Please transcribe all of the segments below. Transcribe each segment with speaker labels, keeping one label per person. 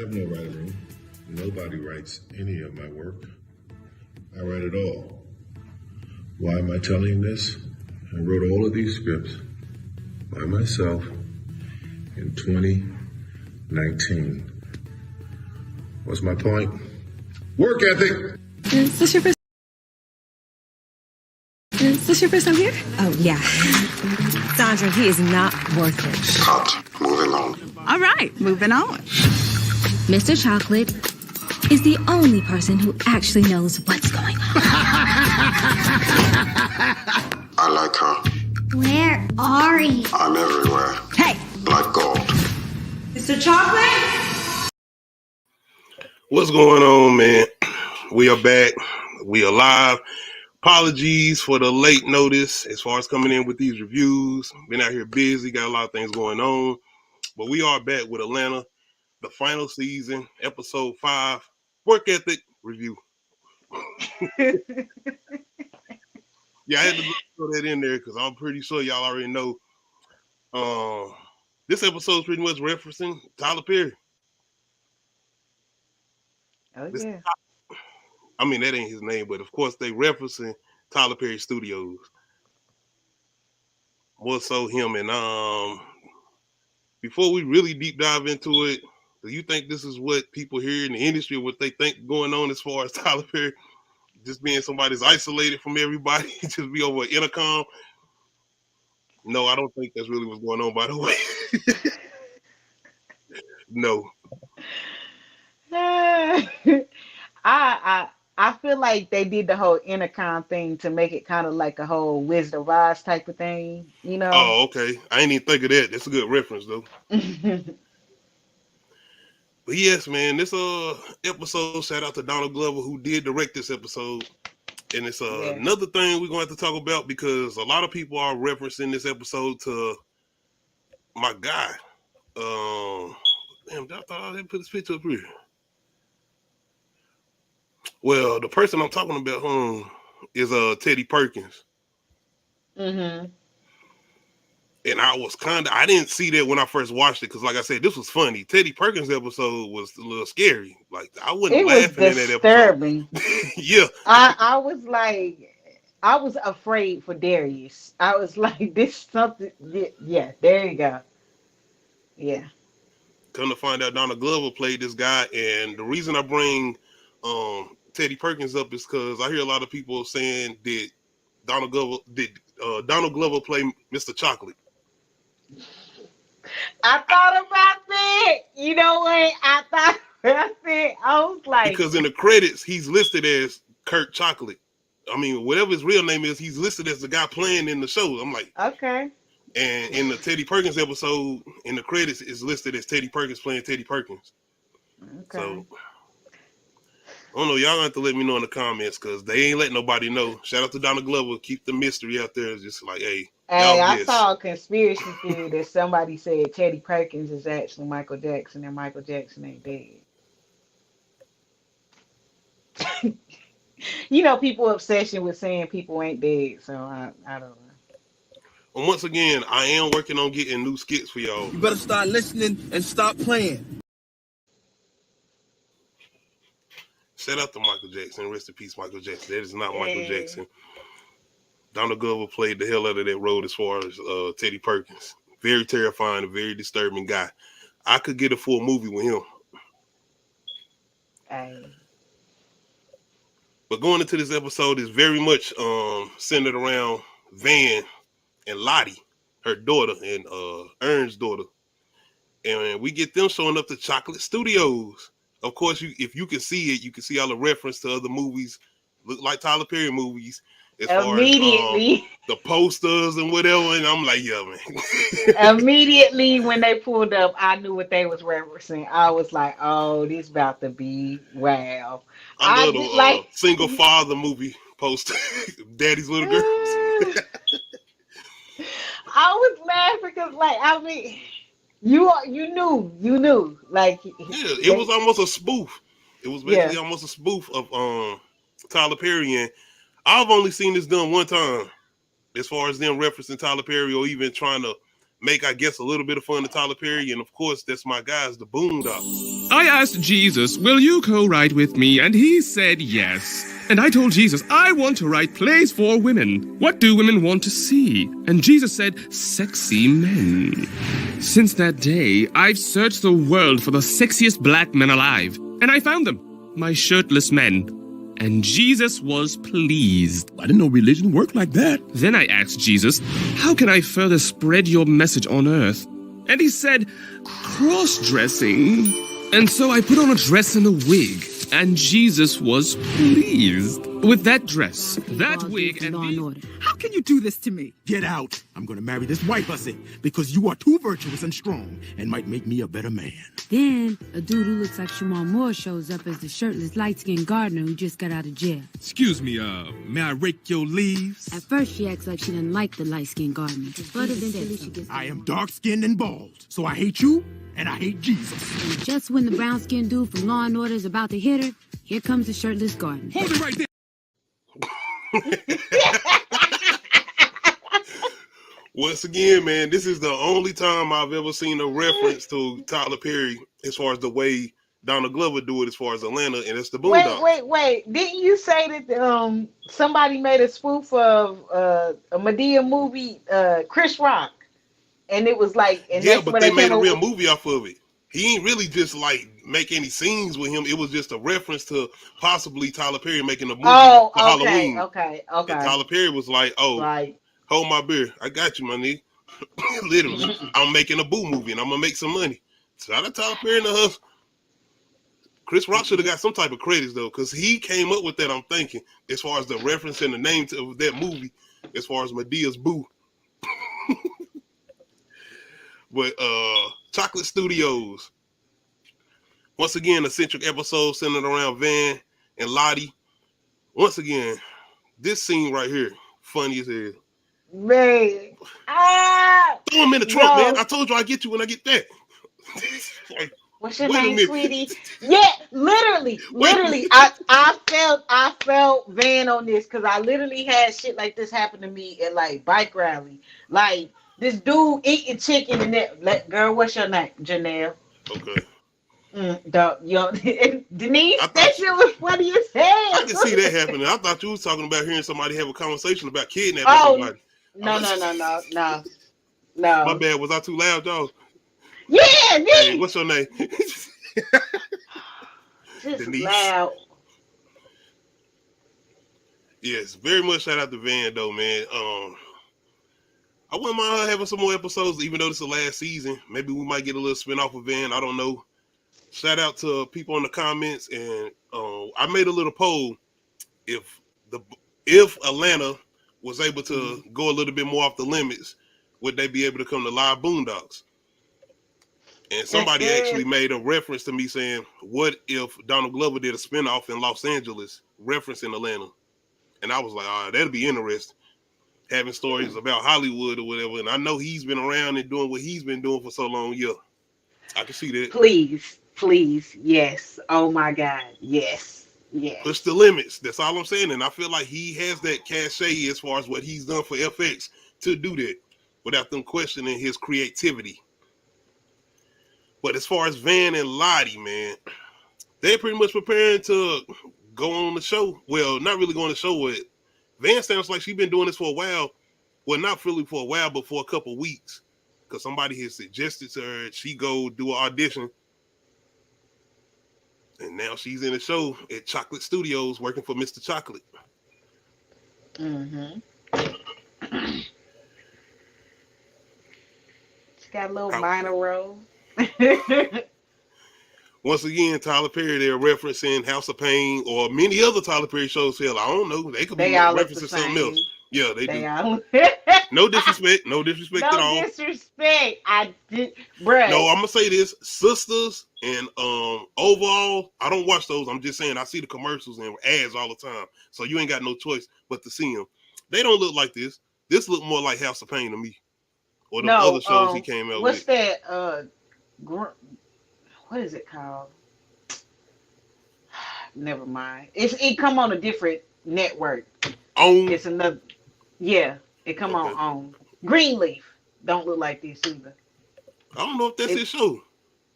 Speaker 1: have no writer room. Nobody writes any of my work. I write it all. Why am I telling you this? I wrote all of these scripts by myself in 2019. What's my point? Work ethic!
Speaker 2: Is this your first time here? Oh, yeah. Sandra, he is not worth it.
Speaker 3: Cut. Moving on.
Speaker 4: All right, moving on.
Speaker 2: Mr. Chocolate is the only person who actually knows what's going on.
Speaker 3: I like her.
Speaker 5: Where are you?
Speaker 3: I'm everywhere.
Speaker 4: Hey!
Speaker 3: Like gold.
Speaker 4: Mr. Chocolate?
Speaker 6: What's going on, man? We are back. We are live. Apologies for the late notice as far as coming in with these reviews. Been out here busy, got a lot of things going on. But we are back with Atlanta, the final season, episode 5, work ethic review. Yeah, I had to throw that in there because I'm pretty sure y'all already know. This episode is pretty much referencing Tyler Perry.
Speaker 4: Oh, yeah.
Speaker 6: I mean, that ain't his name, but of course they referencing Tyler Perry Studios. More so him. And before we really deep dive into it, do you think this is what people here in the industry, what they think going on as far as Tyler Perry just being somebody's isolated from everybody, just be over intercom? No, I don't think that's really what's going on, by the way. No.
Speaker 4: I feel like they did the whole intercom thing to make it kind of like a whole Wizard of Oz type of thing, you know?
Speaker 6: Oh, okay. I ain't even think of that. That's a good reference, though. But yes, man, this episode, shout out to Donald Glover who did direct this episode. And it's another thing we're going to have to talk about because a lot of people are referencing this episode to my guy. Damn, I thought I didn't put his picture up here. Well, the person I'm talking about is Teddy Perkins.
Speaker 4: Mm-hmm.
Speaker 6: And I didn't see that when I first watched it because, like I said, this was funny. Teddy Perkins' episode was a little scary. Like, I wasn't laughing in that episode. Yeah.
Speaker 4: I was afraid for Darius. I was like, this something. Yeah, there you go. Yeah.
Speaker 6: Come to find out, Donald Glover played this guy. And the reason I bring Teddy Perkins up is because I hear a lot of people saying, did Donald Glover play Mr. Chocolate?
Speaker 4: I thought about that. You know what? I thought about that. I was like,
Speaker 6: because in the credits he's listed as Kurt Chocolate. I mean, whatever his real name is, he's listed as the guy playing in the show. I'm like,
Speaker 4: okay.
Speaker 6: And in the Teddy Perkins episode, in the credits, is listed as Teddy Perkins playing Teddy Perkins.
Speaker 4: Okay.
Speaker 6: So I don't know. Y'all have to let me know in the comments because they ain't letting nobody know. Shout out to Donald Glover. Keep the mystery out there. It's just like, hey,
Speaker 4: I saw a conspiracy theory that somebody said Teddy Perkins is actually Michael Jackson and Michael Jackson ain't dead. You know, people obsession with saying people ain't dead, so I don't know.
Speaker 6: Well, once again, I am working on getting new skits for y'all.
Speaker 7: You better start listening and stop playing.
Speaker 6: Shout out to Michael Jackson. Rest in peace, Michael Jackson. That is not Michael Jackson. Donald Glover played the hell out of that role as far as Teddy Perkins. Very terrifying, a very disturbing guy. I could get a full movie with him. But going into this episode is very much centered around Van and Lottie, her daughter, and Ern's daughter. And we get them showing up to Chocolate Studios. Of course, if you can see it, you can see all the reference to other movies, look like Tyler Perry movies, as far as the posters and whatever. And I'm like, yeah, man.
Speaker 4: Immediately when they pulled up, I knew what they was referencing. I was like, oh, this about to be wow.
Speaker 6: I love the single father movie poster, Daddy's Little Girls.
Speaker 4: I was laughing because, like, I mean, you knew, like,
Speaker 6: yeah, it was almost a spoof. It was basically almost a spoof of Tyler Perry, and I've only seen this done one time, as far as them referencing Tyler Perry or even trying to make, I guess, a little bit of fun of Tyler Perry. And of course, that's my guys, the Boondocks.
Speaker 8: I asked Jesus, will you co-write with me? And he said yes. And I told Jesus, I want to write plays for women. What do women want to see? And Jesus said, sexy men. Since that day, I've searched the world for the sexiest black men alive. And I found them, my shirtless men. And Jesus was pleased.
Speaker 9: I didn't know religion worked like that.
Speaker 8: Then I asked Jesus, how can I further spread your message on earth? And he said, cross-dressing. And so I put on a dress and a wig, and Jesus was pleased. With that dress, that wig, and
Speaker 10: How can you do this to me?
Speaker 9: Get out. I'm gonna marry this white hussy because you are too virtuous and strong and might make me a better man.
Speaker 11: Then, a dude who looks like Shamar Moore shows up as the shirtless, light-skinned gardener who just got out of jail.
Speaker 9: Excuse me, may I rake your leaves?
Speaker 11: At first, she acts like she didn't like the light-skinned gardener, but eventually she gets...
Speaker 9: I am dark-skinned and bald, so I hate you and I hate Jesus.
Speaker 11: And just when the brown-skinned dude from Law & Order is about to hit her, here comes the shirtless gardener.
Speaker 9: Hold it right there.
Speaker 6: Once again, man, this is the only time I've ever seen a reference to Tyler Perry as far as the way Donald Glover do it as far as Atlanta, and it's the Boondocks.
Speaker 4: Wait. Didn't you say that somebody made a spoof of a Madea movie, Chris Rock? And it was like... And
Speaker 6: yeah,
Speaker 4: that's
Speaker 6: but they made a real movie off of it. He ain't really just like make any scenes with him. It was just a reference to possibly Tyler Perry making a movie for Halloween.
Speaker 4: Okay.
Speaker 6: And Tyler Perry was like, hold my beer. I got you, my nigga. Literally, I'm making a Boo movie and I'm going to make some money. Shout out Tyler Perry and the Hustle. Chris Rock should have got some type of credits, though, because he came up with that, I'm thinking, as far as the reference and the name of that movie, as far as Medea's Boo. But Chocolate Studios, once again, a centric episode centered around Van and Lottie. Once again, this scene right here, funny as hell.
Speaker 4: Man.
Speaker 6: Throw him in the trunk, man. I told you I'd get you when I get that. Like,
Speaker 4: what's your name, sweetie? Yeah, literally. I felt Van on this because I literally had shit like this happen to me at like bike rally. Like this dude eating chicken and that girl, what's your name? Janelle.
Speaker 6: Okay.
Speaker 4: Denise, that shit was funny as hell.
Speaker 6: I can see that happening. I thought you was talking about hearing somebody have a conversation about kidnapping somebody.
Speaker 4: No.
Speaker 6: My bad. Was I too loud, y'all?
Speaker 4: Yeah,
Speaker 6: hey, what's your name?
Speaker 4: Denise. Loud.
Speaker 6: Yes, very much shout out to Van though, man. I wouldn't mind her having some more episodes, even though this is the last season. Maybe we might get a little spin off of Van. I don't know. Shout out to people in the comments, and I made a little poll. If Atlanta was able to go a little bit more off the limits, would they be able to come to live Boondocks? And somebody actually made a reference to me saying, what if Donald Glover did a spinoff in Los Angeles referencing Atlanta? And I was like, all right, that'd be interesting. Having stories about Hollywood or whatever. And I know he's been around and doing what he's been doing for so long. Yeah, I can see that.
Speaker 4: Please. Yes. Oh my God. Yes.
Speaker 6: Push the limits. That's all I'm saying. And I feel like he has that cachet as far as what he's done for FX to do that without them questioning his creativity. But as far as Van and Lottie, man, they're pretty much preparing to go on the show. Well, not really going to show it. Van sounds like she's been doing this for a while. Well, not really for a while, but for a couple of weeks. Because somebody has suggested to her she go do an audition. And now she's in a show at Chocolate Studios working for Mr. Chocolate.
Speaker 4: Mm-hmm. She got a little minor role.
Speaker 6: Once again, Tyler Perry, they're referencing House of Pain or many other Tyler Perry shows. Hell, I don't know. They could be referencing something else. Yeah, they do. No disrespect at all.
Speaker 4: No disrespect. I did, bruh.
Speaker 6: No, I'm gonna say this: Sisters and Overall. I don't watch those. I'm just saying I see the commercials and ads all the time. So you ain't got no choice but to see them. They don't look like this. This look more like House of Pain to me, or the other shows he came out with.
Speaker 4: What's that? What is it called? Never mind. It come on a different network. It's another. Yeah, it come on Greenleaf. Don't look like this either.
Speaker 6: I don't know if that's his show.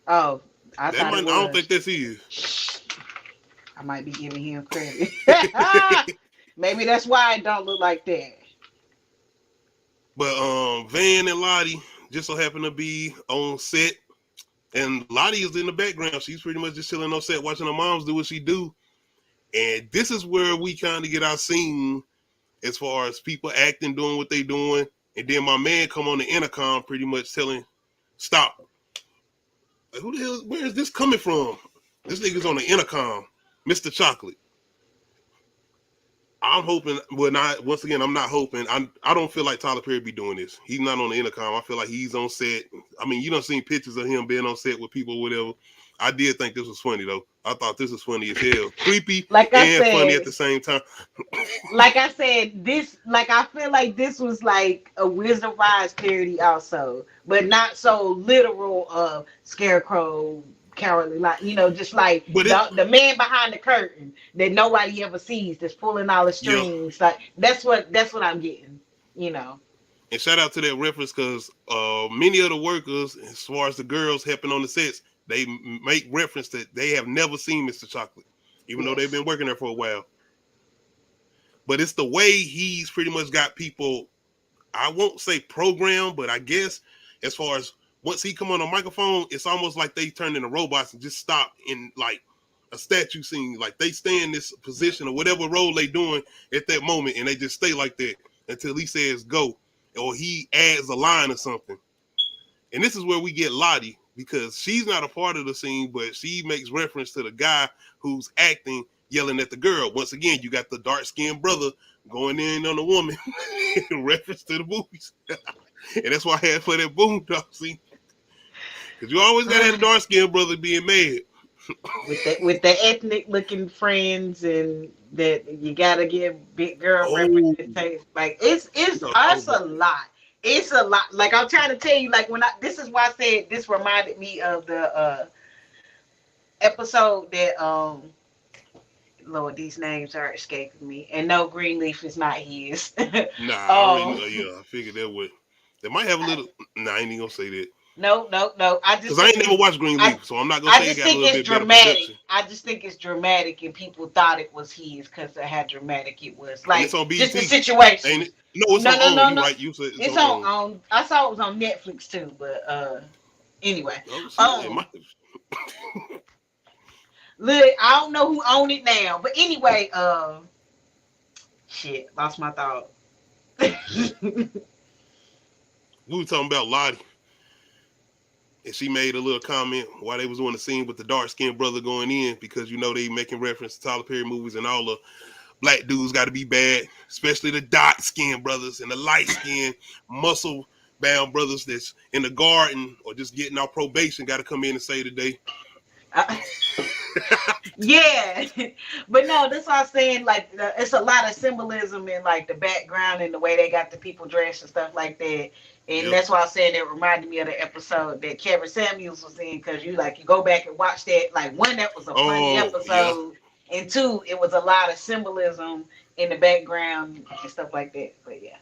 Speaker 4: Oh, I
Speaker 6: That
Speaker 4: thought
Speaker 6: might,
Speaker 4: it
Speaker 6: I don't
Speaker 4: was.
Speaker 6: think that's his.
Speaker 4: I might be giving him credit. Maybe that's why it don't look like that.
Speaker 6: But Van and Lottie just so happen to be on set, and Lottie is in the background. She's pretty much just chilling on set, watching her moms do what she do. And this is where we kind of get our scene as far as people acting, doing what they doing. And then my man come on the intercom pretty much telling, stop. Like, who the hell, where is this coming from? This nigga's on the intercom, Mr. Chocolate. I'm hoping, well, not once again, I'm not hoping. I don't feel like Tyler Perry be doing this. He's not on the intercom. I feel like he's on set. I mean, you done seen pictures of him being on set with people or whatever. I did think this was funny though. I thought this was funny as hell. Creepy and funny at the same time.
Speaker 4: Like I said, I feel like this was like a Wizard of Oz parody also, but not so literal Scarecrow, Carol, like, just like the man behind the curtain that nobody ever sees, that's pulling all the strings. Yep. Like that's what I'm getting,
Speaker 6: And shout out to that reference because many of the workers, as far as the girls helping on the sets, they make reference that they have never seen Mr. Chocolate, even though they've been working there for a while. But it's the way he's pretty much got people, I won't say programmed, but I guess as far as once he come on a microphone, it's almost like they turn into robots and just stop in like a statue scene. Like they stay in this position or whatever role they doing at that moment, and they just stay like that until he says go, or he adds a line or something. And this is where we get Lottie, because she's not a part of the scene, but she makes reference to the guy who's acting, yelling at the girl. Once again, you got the dark-skinned brother going in on the woman in reference to the movies. And that's why I had for that Boondock scene. Because you always got to have a dark-skinned brother being mad.
Speaker 4: with the ethnic-looking friends, and that you got to give big girl representation. Like, it's a lot. It's a lot. Like, I'm trying to tell you, like, this is why I said this reminded me of the episode that, Lord, these names are escaping me. And no, Greenleaf is not his.
Speaker 6: I figured that would. They might have a little. Nah, I ain't even gonna say that.
Speaker 4: No.
Speaker 6: Because I ain't never watched Greenleaf, so I'm not gonna say it got a little bit
Speaker 4: dramatic. I just think it's dramatic, and people thought it was his because of how dramatic it was. Like, it's on BET. Just the situation.
Speaker 6: Ain't it? No, it's on. No. You're right. You said
Speaker 4: it's on. I saw it was on Netflix too, but anyway. Look, I don't know who owned it now, but anyway, shit, lost my thought.
Speaker 6: We were talking about Lottie, and she made a little comment while they was doing the scene with the dark-skinned brother going in, because they making reference to Tyler Perry movies, and all the black dudes got to be bad, especially the dark-skinned brothers and the light-skinned, muscle-bound brothers that's in the garden or just getting off probation got to come in and say today.
Speaker 4: Yeah, but no, that's what I'm saying. Like, it's a lot of symbolism in like the background and the way they got the people dressed and stuff like that. And that's why I'm saying it reminded me of the episode that Kevin Samuels was in, because you go back and watch that. Like, one, that was a funny episode, and two, it was a lot of symbolism in the background and stuff like that. But yeah.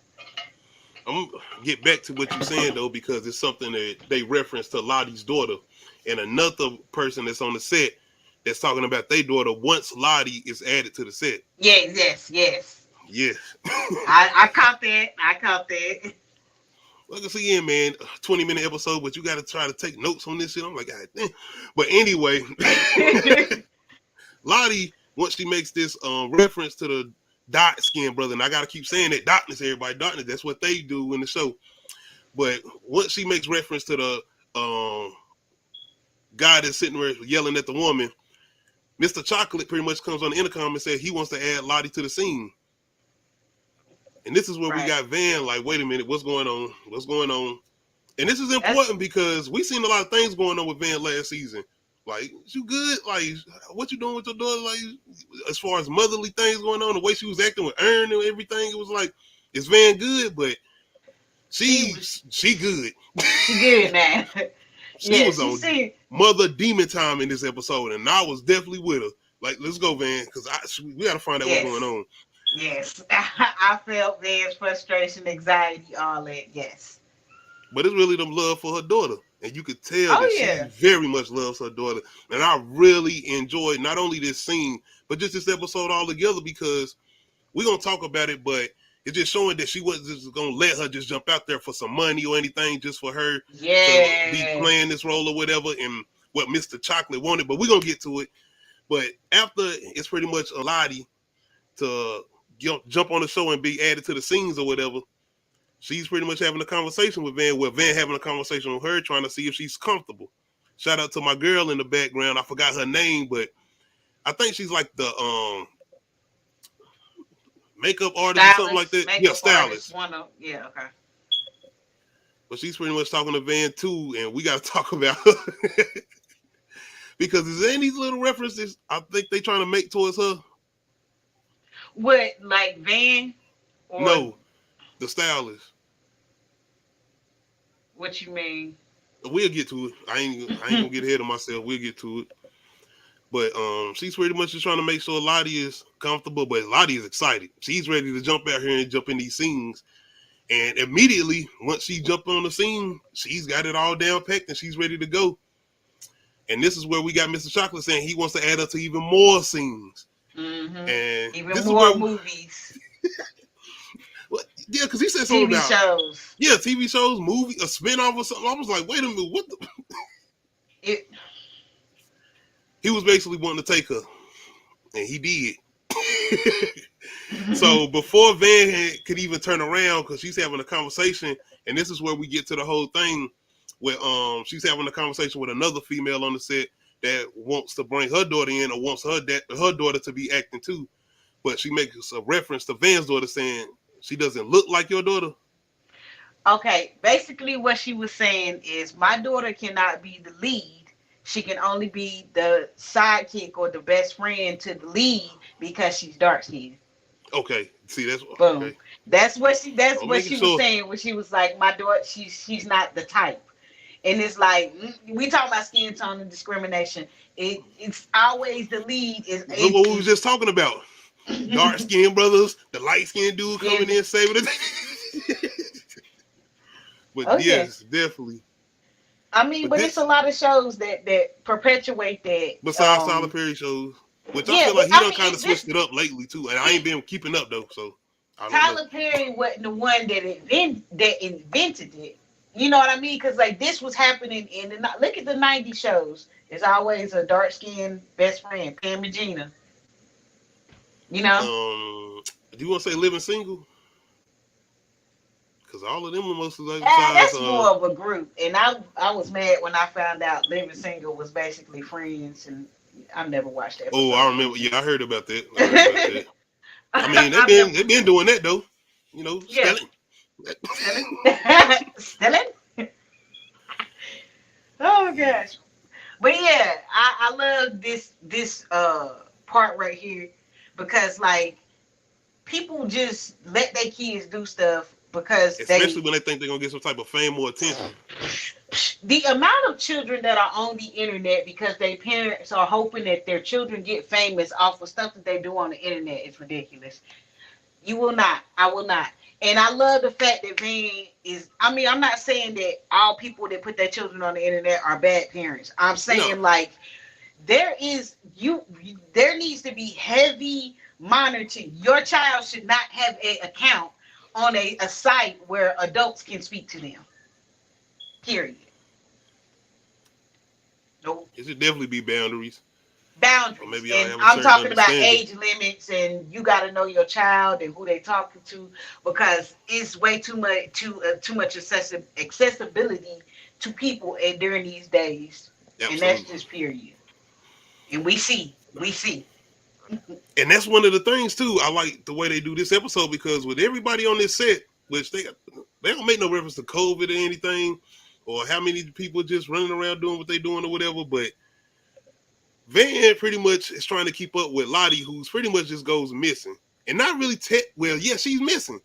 Speaker 6: I'm gonna get back to what you're saying though, because it's something that they reference to Lottie's daughter, and another person that's on the set that's talking about their daughter once Lottie is added to the set.
Speaker 4: Yes. I caught that.
Speaker 6: Like I said, yeah, man, 20-minute episode, but you got to try to take notes on this shit. I'm like, God damn. But anyway, Lottie, once she makes this reference to the dark skin brother, and I got to keep saying that, darkness, everybody, darkness, that's what they do in the show. But once she makes reference to the guy that's sitting there yelling at the woman, Mr. Chocolate pretty much comes on the intercom and says he wants to add Lottie to the scene. And this is where we got Van like, wait a minute, what's going on? And this is important because we seen a lot of things going on with Van last season. Like, you good? Like, what you doing with your daughter? Like, as far as motherly things going on, the way she was acting with Ern and everything, it was like, is Van good? But she good.
Speaker 4: She good now.
Speaker 6: She was on mother demon time in this episode, and I was definitely with her. Like, let's go, Van, because we got to find out what's going on.
Speaker 4: Yes, I felt Van's frustration, anxiety, all that. Yes,
Speaker 6: but it's really the love for her daughter. And you could tell
Speaker 4: Oh
Speaker 6: that
Speaker 4: yeah.
Speaker 6: she very much loves her daughter. And I really enjoyed not only this scene, but just this episode altogether, because we're going to talk about it, but it's just showing that she wasn't just going to let her just jump out there for some money or anything, just for her to be playing this role or whatever, and what Mr. Chocolate wanted. But we're going to get to it. But after, it's pretty much a Lottie to jump on the show and be added to the scenes or whatever. She's pretty much having a conversation with Van, having a conversation with her, trying to see if she's comfortable. Shout out to my girl in the background. I forgot her name, but I think she's like the makeup artist or something like that. Yeah, stylist.
Speaker 4: Yeah, okay.
Speaker 6: But she's pretty much talking to Van too, and we got to talk about her. Because is there any little references I think they trying to make towards her?
Speaker 4: What, like Van? Or
Speaker 6: no, the stylist.
Speaker 4: What you mean?
Speaker 6: We'll get to it. I ain't gonna get ahead of myself. We'll get to it. But she's pretty much just trying to make sure Lottie is comfortable, but Lottie is excited. She's ready to jump out here and jump in these scenes. And immediately, once she jumped on the scene, she's got it all down packed and she's ready to go. And this is where we got Mr. Chocolate saying he wants to add up to even more scenes.
Speaker 4: Mm-hmm.
Speaker 6: And
Speaker 4: even more movies.
Speaker 6: Well, yeah, because he said something
Speaker 4: TV
Speaker 6: about
Speaker 4: shows.
Speaker 6: Yeah, TV shows, movie, a spinoff or something. I was like, wait a minute, what the? He was basically wanting to take her, and he did. So before Van could even turn around, because she's having a conversation, and this is where we get to the whole thing where she's having a conversation with another female on the set that wants to bring her daughter in or wants her daughter to be acting too. But she makes a reference to Van's daughter saying she doesn't look like your daughter.
Speaker 4: Okay, basically what she was saying is my daughter cannot be the lead. She can only be the sidekick or the best friend to the lead because she's dark skinned.
Speaker 6: Okay, see that's
Speaker 4: boom.
Speaker 6: Okay.
Speaker 4: That's what she was saying when she was like, my daughter, she's not the type. And it's like we talk about skin tone and discrimination. It's always the lead is.
Speaker 6: Look what we was just talking about. Dark skinned brothers, the light skinned dude coming in saving it. But okay. Yes, definitely.
Speaker 4: I mean, but it's a lot of shows that perpetuate that.
Speaker 6: Besides Tyler Perry shows, which I feel like he done kind of switched it up lately too, and I ain't been keeping up though. So
Speaker 4: Tyler Perry wasn't the one that invented it. You know what I mean? Because like this was happening in the look at the '90s shows. There's always a dark skinned best friend, Pam and Gina. You know.
Speaker 6: Do you want to say Living Single? Because all of them are mostly like
Speaker 4: that's more of a group, and I was mad when I found out Living Single was basically Friends, and I never watched that.
Speaker 6: Oh, I remember. Yeah, I heard about that. I mean, they've been doing that though. You know,
Speaker 4: Stealing. Oh gosh, but yeah, I love this part right here because like people just let their kids do stuff. Because
Speaker 6: especially when they think they're gonna get some type of fame or attention.
Speaker 4: The amount of children that are on the internet because their parents are hoping that their children get famous off of stuff that they do on the internet is ridiculous. You will not. I will not. And I love the fact that Van is. I mean, I'm not saying that all people that put their children on the internet are bad parents. I'm saying like there needs to be heavy monitoring. Your child should not have an account on a site where adults can speak to them. Period. Nope.
Speaker 6: It should definitely be boundaries.
Speaker 4: Boundaries. Maybe and I'm talking about age limits, and you got to know your child and who they talking to because it's way too much accessibility to people during these days. Absolutely. And that's just period. And we see.
Speaker 6: And that's one of the things too. I like the way they do this episode because with everybody on this set, which they don't make no reference to COVID or anything, or how many people just running around doing what they doing or whatever. But Van pretty much is trying to keep up with Lottie, who's pretty much just goes missing, and not really. She's missing.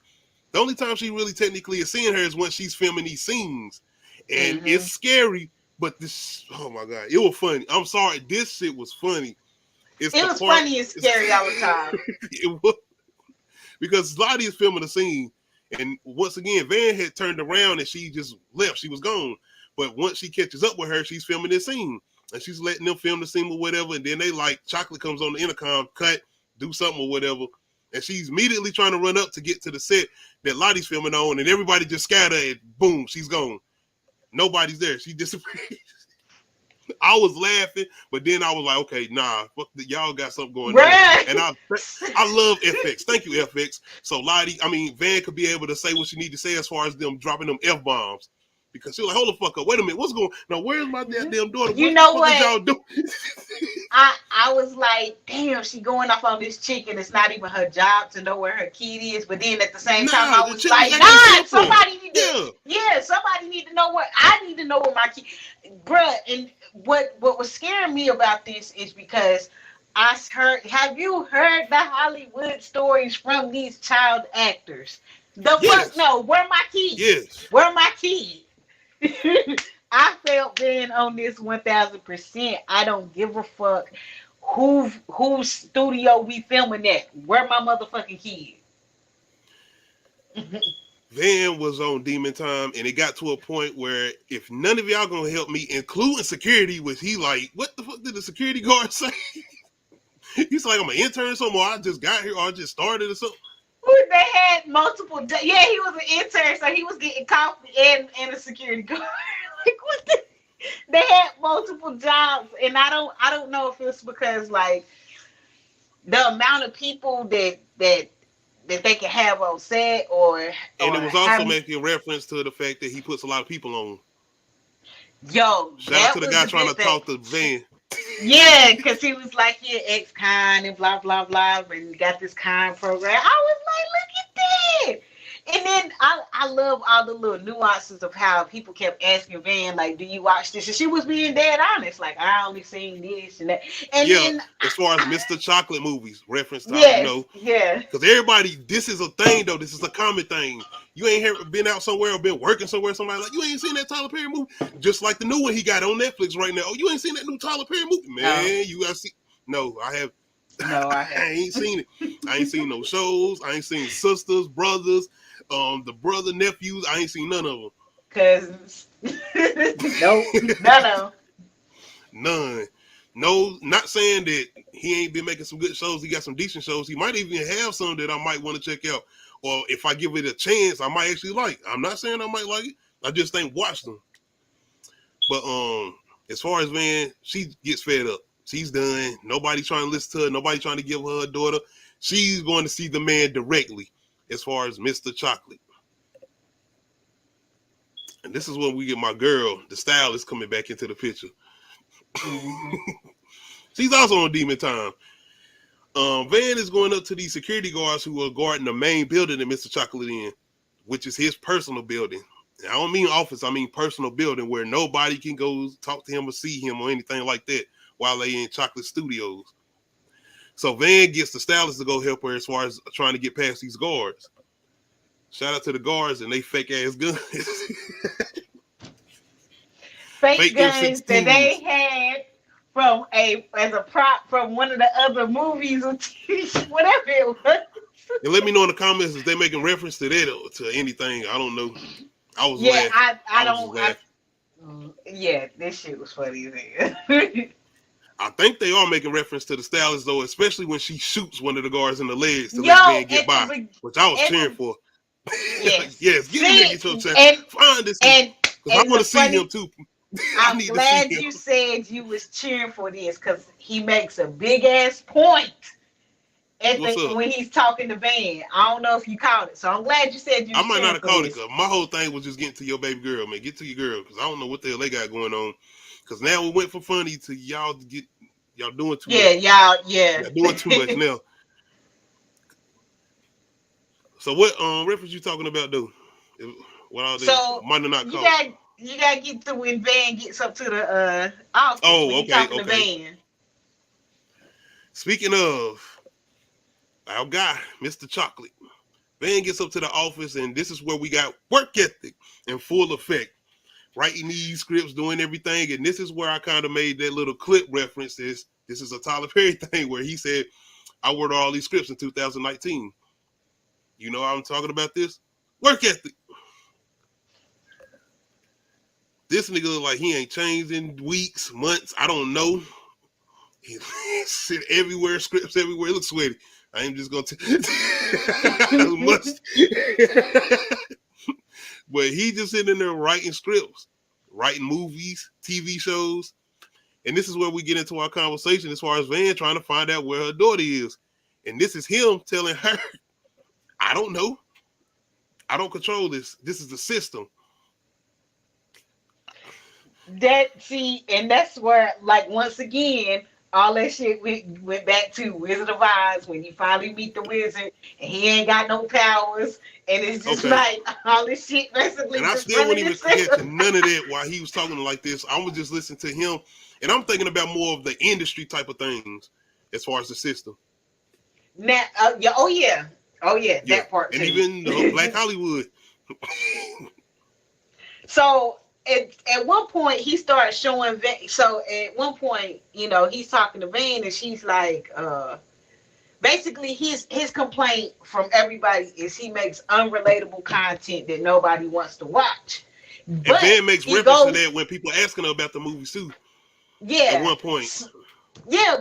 Speaker 6: The only time she really technically is seeing her is when she's filming these scenes, and it's scary. But this, oh my god, it was funny. I'm sorry, this shit was funny.
Speaker 4: It was funny and scary all the time.
Speaker 6: It was because Lottie is filming a scene, And once again, Van had turned around and she just left. She was gone. But once she catches up with her, she's filming this scene. And she's letting them film the scene or whatever. And then they like, Chocolate comes on the intercom, cut, do something or whatever. And she's immediately trying to run up to get to the set that Lottie's filming on. And everybody just scatter and boom, she's gone. Nobody's there. She disappeared. I was laughing, but then I was like, okay, nah, fuck y'all got something going on. And I love FX. Thank you, FX. So Van could be able to say what she need to say as far as them dropping them F-bombs. Because she was like, hold the fuck up. Wait a minute. What's going on? Now, where's my damn daughter?
Speaker 4: You know
Speaker 6: what? Y'all do?
Speaker 4: I was like, damn, she going off on this chick and it's not even her job to know where her kid is. But then at the same time, I was like, nah, somebody need to, somebody need to know I need to know where my kid, bruh. And what was scaring me about this is because have you heard the Hollywood stories from these child actors? Where my kids? Yes. Where my kids? I felt Van on this 1000%. I don't give a fuck whose studio we filming at. Where my motherfucking kid?
Speaker 6: Van was on Demon Time, and it got to a point where if none of y'all gonna help me, including security, was he like, what the fuck did the security guard say? He's like, I'm an intern somewhere. I just got here, or I just started or something.
Speaker 4: They had multiple. Yeah, he was an intern, so he was getting coffee and a security guard. Like what? They had multiple jobs, and I don't know if it's because like the amount of people that they can have on set, and
Speaker 6: it was also making reference to the fact that he puts a lot of people on.
Speaker 4: Yo,
Speaker 6: shout out to the guy trying to talk to Van.
Speaker 4: Yeah, because he was like, yeah, ex-con and blah, blah, blah, and got this con program. I was like, look at that. And then I love all the little nuances of how people kept asking Van, like, do you watch this? And she was being dead honest, like, I only seen this and that. And then,
Speaker 6: as far as Mr. Chocolate movies, reference to,
Speaker 4: yeah.
Speaker 6: Because everybody, this is a thing, though. This is a common thing. You ain't been out somewhere or been working somewhere, somebody like, you ain't seen that Tyler Perry movie? Just like the new one he got on Netflix right now. Oh, you ain't seen that new Tyler Perry movie? Man, you gotta see. No, I have.
Speaker 4: No, I
Speaker 6: ain't seen it. I ain't seen no shows. I ain't seen sisters, brothers, the brother, nephews. I ain't seen none of them.
Speaker 4: Cousins. Nope, none of them.
Speaker 6: None. No, not saying that he ain't been making some good shows. He got some decent shows. He might even have some that I might want to check out. Or if I give it a chance, I might actually like. I'm not saying I might like it. I just ain't watched them. But as far as Van, she gets fed up. She's done. Nobody trying to listen to her. Nobody trying to give her a daughter. She's going to see the man directly as far as Mr. Chocolate. And this is when we get my girl, the stylist, coming back into the picture. She's also on Demon Time. Van is going up to these security guards who are guarding the main building that Mr. Chocolate in, which is his personal building. And I don't mean office, I mean personal building where nobody can go talk to him or see him or anything like that while they in Chocolate Studios. So Van gets the stylist to go help her as far as trying to get past these guards. Shout out to the guards and they fake ass guns.
Speaker 4: Fake guns that they had as a prop from one of the other movies or whatever it was.
Speaker 6: And let me know in the comments if they're making reference to that or to anything. I don't know. I was laughing.
Speaker 4: Yeah, this shit was funny.
Speaker 6: I think they are making reference to the stylist though, especially when she shoots one of the guards in the legs to let the man get by, which I was cheering for.
Speaker 4: Yes,
Speaker 6: yes, get in there, YouTube. Find this because I want to see him too.
Speaker 4: I'm glad you said you was cheering for this because he makes a big ass point when he's talking to Van. I don't know if you caught it, so I'm glad you said you.
Speaker 6: I might not have caught it because my whole thing was just getting to your baby girl, man. Get to your girl because I don't know what the hell they got going on. Because now we went from funny to y'all doing too much.
Speaker 4: Y'all
Speaker 6: doing too much now. So what reference you talking about though? What all
Speaker 4: so
Speaker 6: might not caught.
Speaker 4: You gotta get to when Van gets up to the office.
Speaker 6: Oh, okay.
Speaker 4: To Van.
Speaker 6: Speaking of our guy, Mr. Chocolate, Van gets up to the office, and this is where we got work ethic in full effect. Writing these scripts, doing everything, and this is where I kind of made that little clip reference. This is a Tyler Perry thing where he said, "I wrote all these scripts in 2019." You know how I'm talking about this? Work ethic. This nigga look like he ain't changed in weeks, months. I don't know. He sit everywhere, scripts everywhere. It looks sweaty. I ain't just gonna must. But he just sitting in there writing scripts, writing movies, TV shows. And this is where we get into our conversation as far as Van trying to find out where her daughter is. And this is him telling her, I don't know. I don't control this. This is the system.
Speaker 4: And that's where, like, once again, all that shit went back to Wizard of Oz when you finally meet the wizard and he ain't got no powers. And it's just like all this shit basically.
Speaker 6: And I still wouldn't even get to none of that while he was talking like this. I would just listen to him. And I'm thinking about more of the industry type of things as far as the system.
Speaker 4: Now, that part
Speaker 6: and
Speaker 4: too.
Speaker 6: even Black Hollywood.
Speaker 4: So at one point he started showing Van. So at one point, you know, he's talking to Van and she's like, basically his complaint from everybody is he makes unrelatable content that nobody wants to watch.
Speaker 6: And Van makes reference to that when people asking her about the movies too.
Speaker 4: Yeah.
Speaker 6: At one point.
Speaker 4: Yeah.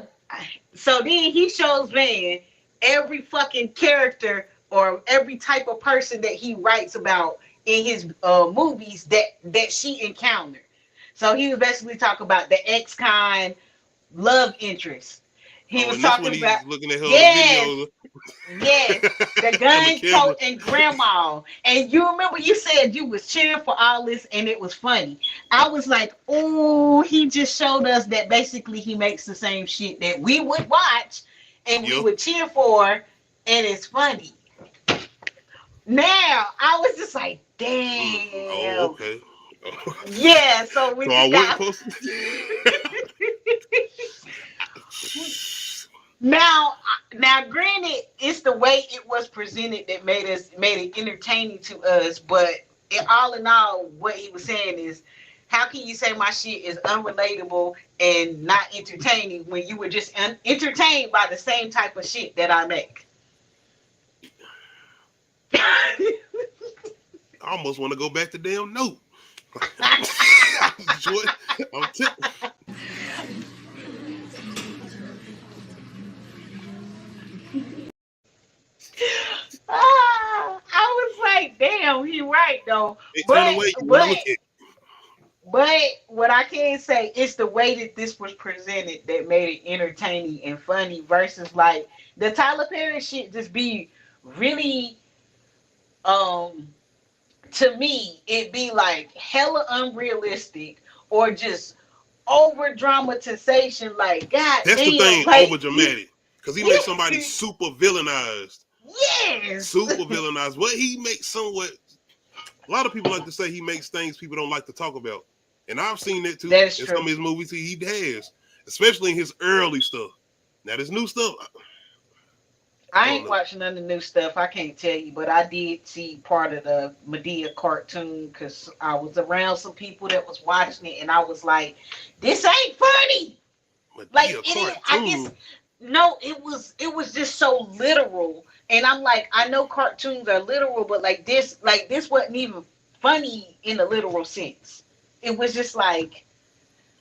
Speaker 4: So then he shows Van every fucking character or every type of person that he writes about in his movies that she encountered. So he was basically talking about the ex-con love interest. He was talking about
Speaker 6: looking at her videos.
Speaker 4: Yes, the gun tote and grandma. And you remember you said you was cheering for all this and it was funny. I was like, oh, he just showed us that basically he makes the same shit that we would watch and we would cheer for, and it's funny. Now I was just like, damn.
Speaker 6: Oh, okay.
Speaker 4: Yeah, so we Now, granted, it's the way it was presented that made it entertaining to us. But all in all, what he was saying is, how can you say my shit is unrelatable and not entertaining when you were just entertained by the same type of shit that I make?
Speaker 6: I almost want to go back to damn Nope.
Speaker 4: I was like, damn, he right though. But what I can say is the way that this was presented that made it entertaining and funny versus like the Tyler Perry shit just be really to me it be like hella unrealistic or just over dramatization. Like, God,
Speaker 6: that's the thing,
Speaker 4: like,
Speaker 6: over dramatic, because he makes somebody super villainized.
Speaker 4: Yes,
Speaker 6: super villainized. What he makes somewhat. A lot of people like to say he makes things people don't like to talk about, and I've seen that too.
Speaker 4: That's
Speaker 6: in
Speaker 4: true.
Speaker 6: some of his movies he has, especially in his early stuff. Now this new stuff,
Speaker 4: I ain't watching none of the new stuff. I can't tell you, but I did see part of the Madea cartoon because I was around some people that was watching it, and I was like, "This ain't funny."
Speaker 6: Madea
Speaker 4: like it
Speaker 6: cartoon.
Speaker 4: is. I guess no, it was just so literal, and I'm like, I know cartoons are literal, but like this wasn't even funny in a literal sense. It was just like,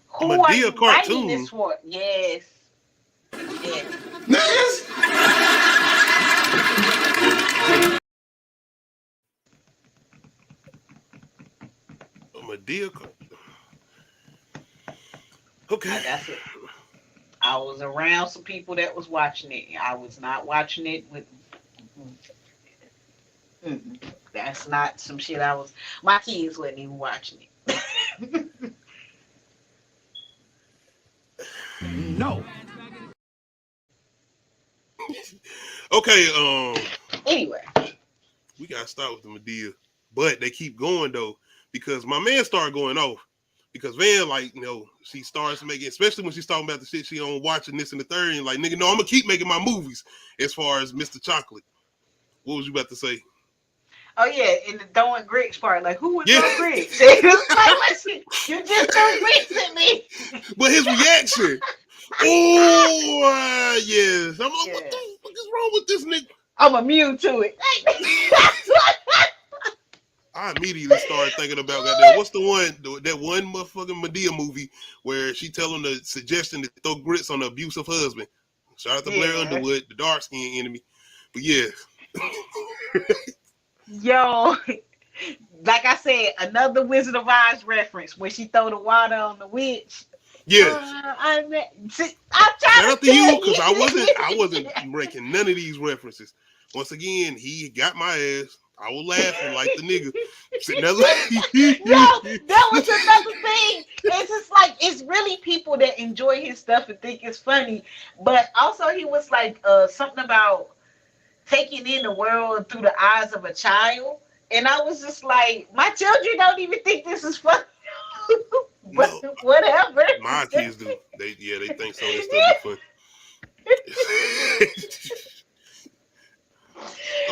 Speaker 4: who
Speaker 6: Madea
Speaker 4: are you
Speaker 6: cartoon.
Speaker 4: writing this for? Yes.
Speaker 6: Madea. Okay.
Speaker 4: That's it. I was around some people that was watching it. I was not watching it with. That's not some shit I was. My kids wasn't even watching it.
Speaker 9: No.
Speaker 6: Okay.
Speaker 4: Anyway,
Speaker 6: we gotta start with the Madea, but they keep going though because my man started going off because Van, like, you know, she starts making, especially when she's talking about the shit she on watching this and the third, and like, nigga, no, I'm gonna keep making my movies. As far as Mr. Chocolate, what was you about to say?
Speaker 4: oh yeah, in the throwing grits part, like who was throwing grits? It was like, listen, you just threw grits at me.
Speaker 6: But his reaction, oh yes, I'm like, what the fuck is wrong with this nigga?
Speaker 4: I'm immune to it.
Speaker 6: I immediately started thinking about goddamn, what's the one that one motherfucking Madea movie where she tell him the suggestion to throw grits on the abusive husband. Shout out to Blair Underwood, the dark skinned enemy. But yeah.
Speaker 4: Yo, like I said, another Wizard of Oz reference when she throw the water on the witch.
Speaker 6: Yes.
Speaker 4: I'm
Speaker 6: Shout
Speaker 4: trying
Speaker 6: out to you because I wasn't breaking none of these references. Once again, he got my ass. I was laughing like the nigga. Sitting there like,
Speaker 4: no, that was another thing. It's just like it's really people that enjoy his stuff and think it's funny. But also he was like something about taking in the world through the eyes of a child. And I was just like, my children don't even think this is funny. But no, whatever.
Speaker 6: My kids do. They think some of this stuff is funny.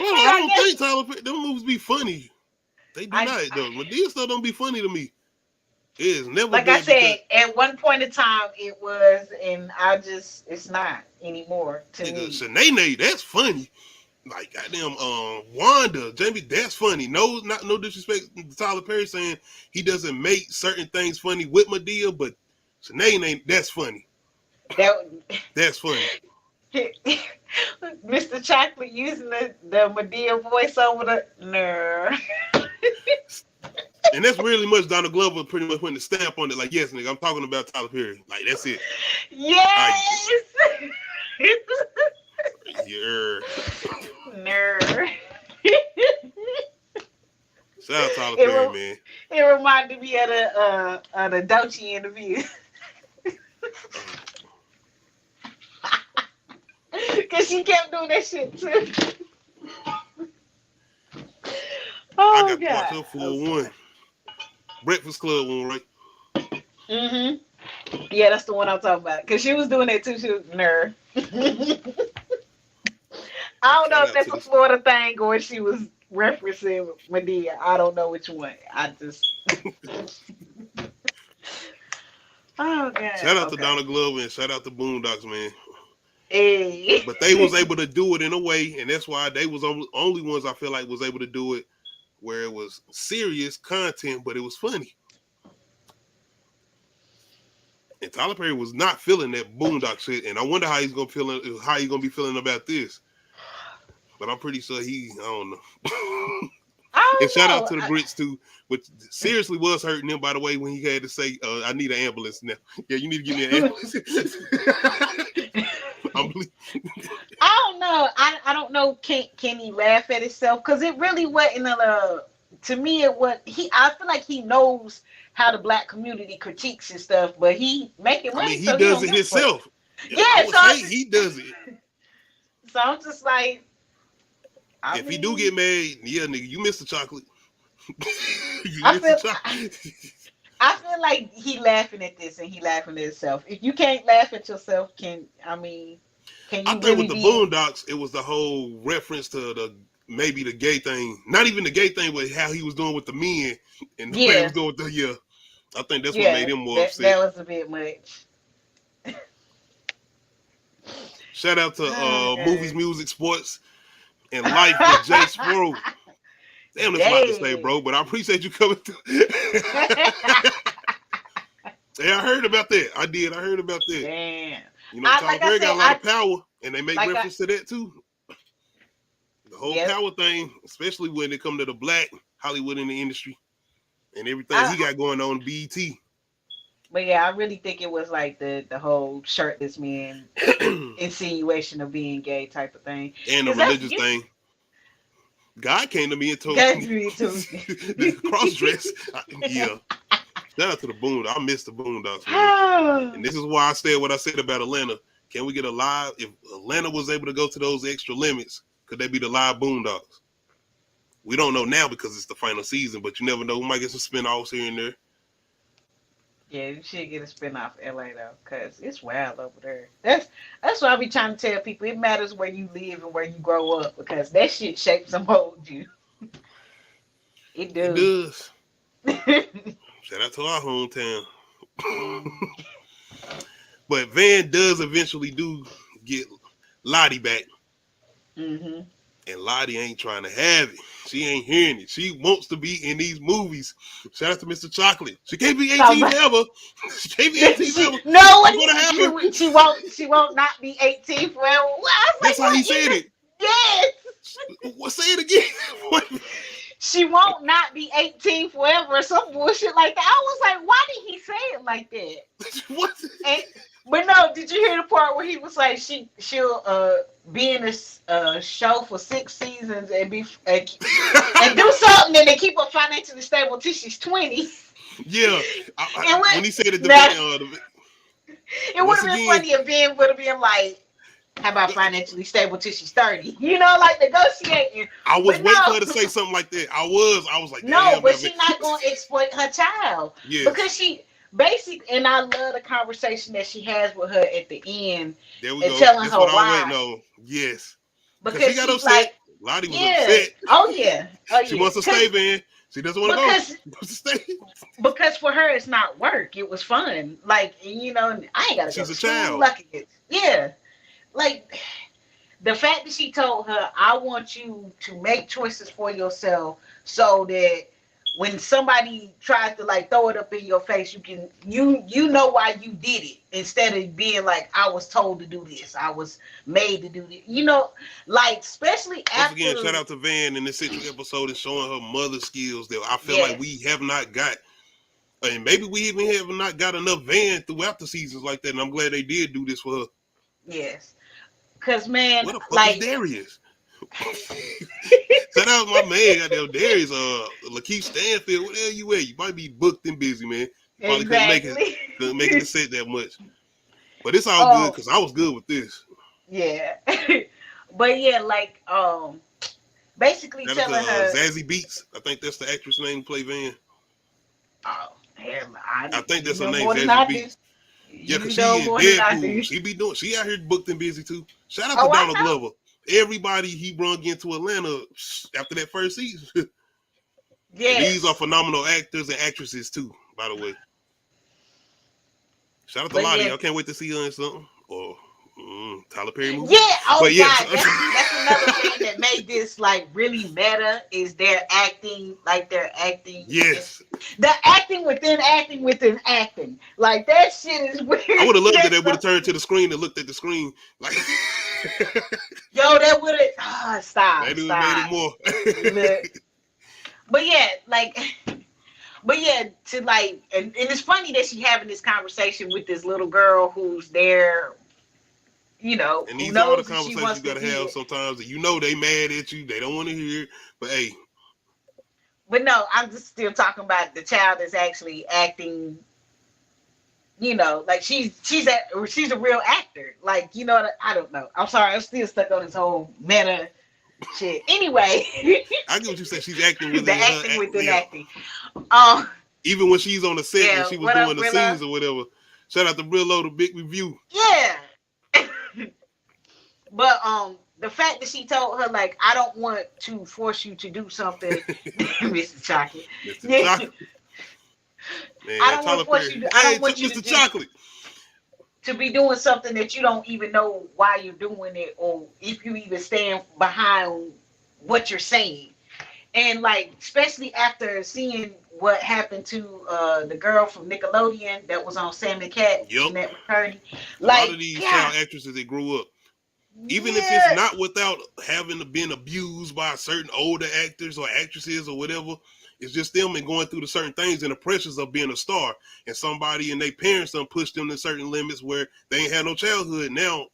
Speaker 6: I don't think Tyler Perry, them movies be funny. They do not though. Madea stuff don't be funny to me. It is never.
Speaker 4: Like I said, at one point in time it was, and it's not anymore to me.
Speaker 6: Shanae, that's funny. Like goddamn, Wanda, Jamie, that's funny. No disrespect to Tyler Perry saying he doesn't make certain things funny with Madea, but Shanae, that's funny. That's funny.
Speaker 4: Mr. Chocolate using the Madea voice over the nerd.
Speaker 6: And that's really much Donald Glover pretty much putting the stamp on it. Like, yes, nigga, I'm talking about Tyler Perry. Like, that's it.
Speaker 4: Yes.
Speaker 6: Yeah.
Speaker 4: Nerd.
Speaker 6: Shout out Tyler Perry, man.
Speaker 4: It reminded me of the Doechii interview. Cause she kept doing that shit too.
Speaker 6: I got part 2 for one. Breakfast Club one, right?
Speaker 4: Mm-hmm. Yeah, that's the one I'm talking about. Cause she was doing that too. She was nerd. I don't know if that's a Florida thing or she was referencing Madea. I don't know which one. I just. Oh God.
Speaker 6: Shout out to Donald Glover and shout out to Boondocks, man.
Speaker 4: Hey.
Speaker 6: But they was able to do it in a way, and that's why they was only ones I feel like was able to do it where it was serious content, but it was funny. And Tyler Perry was not feeling that Boondock shit, and I wonder how he's gonna be feeling about this. But I'm pretty sure I don't know. And shout out to the Grits too, which seriously was hurting him, by the way, when he had to say, I need an ambulance now. Yeah, you need to give me an ambulance.
Speaker 4: I don't know. I don't know. Can he laugh at himself? Because it really wasn't to me. I feel like he knows how the black community critiques and stuff, but he making money.
Speaker 6: He does it himself.
Speaker 4: Yeah,
Speaker 6: he does it.
Speaker 4: So I'm just like,
Speaker 6: if he do get mad, yeah, nigga, you missed the chocolate.
Speaker 4: I feel like he laughing at this and he laughing at himself. If you can't laugh at yourself, can you?
Speaker 6: I think with the Boondocks, it was the whole reference to maybe the gay thing. Not even the gay thing, but how he was doing with the men and the way he was doing with the I think that's what made him more upset.
Speaker 4: That was a bit much.
Speaker 6: Shout out to Movies, Music, Sports, and Life with Jay Sproul. Damn, that's a lot to say, bro, but I appreciate you coming through. Hey, I heard about that. I did. I heard about that.
Speaker 4: Damn.
Speaker 6: You know, Tyler Perry got a lot of power, and they make reference to that, too. The whole power thing, especially when it comes to the black Hollywood in the industry and everything he got going on BET.
Speaker 4: But yeah, I really think it was like the whole shirtless man insinuation of being gay type of thing.
Speaker 6: And the religious thing. God came to me and told me cross dress. Yeah. Shout out to the Boondocks. I miss the Boondocks, man. And this is why I said what I said about Atlanta. Can we get a live? If Atlanta was able to go to those extra limits, could they be the live Boondocks? We don't know now because it's the final season, but you never know. We might get some spinoffs here and there.
Speaker 4: Yeah, you should get a spinoff LA though, because it's wild over there. That's why I be trying to tell people it matters where you live and where you grow up, because that shit shapes and molds you. It does.
Speaker 6: Shout out to our hometown. But Van does eventually do get Lottie back.
Speaker 4: Mm-hmm.
Speaker 6: And Lottie ain't trying to have it. She ain't hearing it. She wants to be in these movies. Shout out to Mr. Chocolate. She can't be 18 forever. She can't be 18 forever.
Speaker 4: No,
Speaker 6: what's gonna happen?
Speaker 4: She won't not be 18 forever. Well,
Speaker 6: that's how he said it.
Speaker 4: Yes.
Speaker 6: What? Say it again.
Speaker 4: She won't not be 18 forever or some bullshit like that. I was like, why did he say it like that?
Speaker 6: What?
Speaker 4: But no, did you hear the part where he was like, she'll be in a show for 6 seasons and be and do something and they keep her financially stable till she's 20.
Speaker 6: Yeah, when he said it,
Speaker 4: it would have been funny if Ben would have been like, how about financially stable till she's 30? You know, like negotiating.
Speaker 6: I was waiting for her to say something like that. I was like,
Speaker 4: no, but she's not gonna exploit her child.
Speaker 6: Yeah.
Speaker 4: Because she basically, and I love the conversation that she has with her at the end.
Speaker 6: There we
Speaker 4: and
Speaker 6: go.
Speaker 4: telling
Speaker 6: That's
Speaker 4: her
Speaker 6: what
Speaker 4: why.
Speaker 6: I'm waiting on. Yes.
Speaker 4: Because
Speaker 6: she got
Speaker 4: she's
Speaker 6: upset.
Speaker 4: like,
Speaker 6: Lottie was
Speaker 4: yeah.
Speaker 6: upset.
Speaker 4: Oh yeah.
Speaker 6: She wants to stay, man. She doesn't want to go. She wants to stay.
Speaker 4: Because for her, it's not work. It was fun. Like, you know, I ain't got to go to school.
Speaker 6: Child.
Speaker 4: Yeah. Like, the fact that she told her, I want you to make choices for yourself so that when somebody tries to like throw it up in your face, you know why you did it, instead of being like, I was told to do this, I was made to do this. You know, like, especially after.
Speaker 6: Once again, shout out to Van in this 6th episode and showing her mother skills that I feel like we have not got. And maybe we even have not got enough Van throughout the seasons like that. And I'm glad they did do this for her.
Speaker 4: Yes. Because, man,
Speaker 6: what the fuck
Speaker 4: like
Speaker 6: is Darius? Shout out my man, goddamn Darius, Lakeith Stanfield. What the hell you at? You might be booked and busy, man. Probably couldn't make it set that much. But it's all good because I was good with this.
Speaker 4: Yeah. But yeah, like basically
Speaker 6: that
Speaker 4: telling her
Speaker 6: Zazie Beetz. I think that's the actress name who play Van.
Speaker 4: Oh, hell,
Speaker 6: I think that's her name, Zazie Beetz. Yeah, because she in Deadpool. She be doing. She out here booked and busy too. Shout out to Donald Glover. Everybody he brung into Atlanta after that first season. Yeah, these are phenomenal actors and actresses too. By the way, shout out to Lottie. Yeah. I can't wait to see her in something or Tyler Perry movie.
Speaker 4: Yeah, oh but yeah. God, that's another thing that made this like really meta is their acting. Like they're acting.
Speaker 6: Yes.
Speaker 4: The acting within acting. Like that shit is weird.
Speaker 6: I would have loved that they would have turned to the screen and looked at the screen like.
Speaker 4: Yo, that would have. Stop.
Speaker 6: That dude made
Speaker 4: it more. But yeah, like. But yeah, to like, and it's funny that she's having this conversation with this little girl who's there. You know,
Speaker 6: and these are the conversations you gotta have sometimes. You know, they mad at you. They don't want to hear it. But hey.
Speaker 4: But no, I'm just still talking about the child that's actually acting. You know, like she's a real actor. Like, you know, I don't know. I'm sorry, I'm still stuck on this whole meta shit. Anyway,
Speaker 6: I get what you said. She's acting within
Speaker 4: the acting within acting.
Speaker 6: Even when she's on the set when she was doing the scenes or whatever. Shout out to Brillo, the big review.
Speaker 4: Yeah. But the fact that she told her like, I don't want to force you to do something, Mr. Chocolate.
Speaker 6: Mr. Chocolate. Man,
Speaker 4: I don't want to force you. I don't want you
Speaker 6: Mr. Chocolate
Speaker 4: to be doing something that you don't even know why you're doing it, or if you even stand behind what you're saying. And like, especially after seeing what happened to the girl from Nickelodeon that was on Sam and Cat, Jeanette McCurdy.
Speaker 6: Like, a lot of these child actresses that grew up. Even if it's not without having been abused by certain older actors or actresses or whatever, it's just them and going through the certain things and the pressures of being a star. And somebody and their parents done pushed them to certain limits where they ain't had no childhood. Now,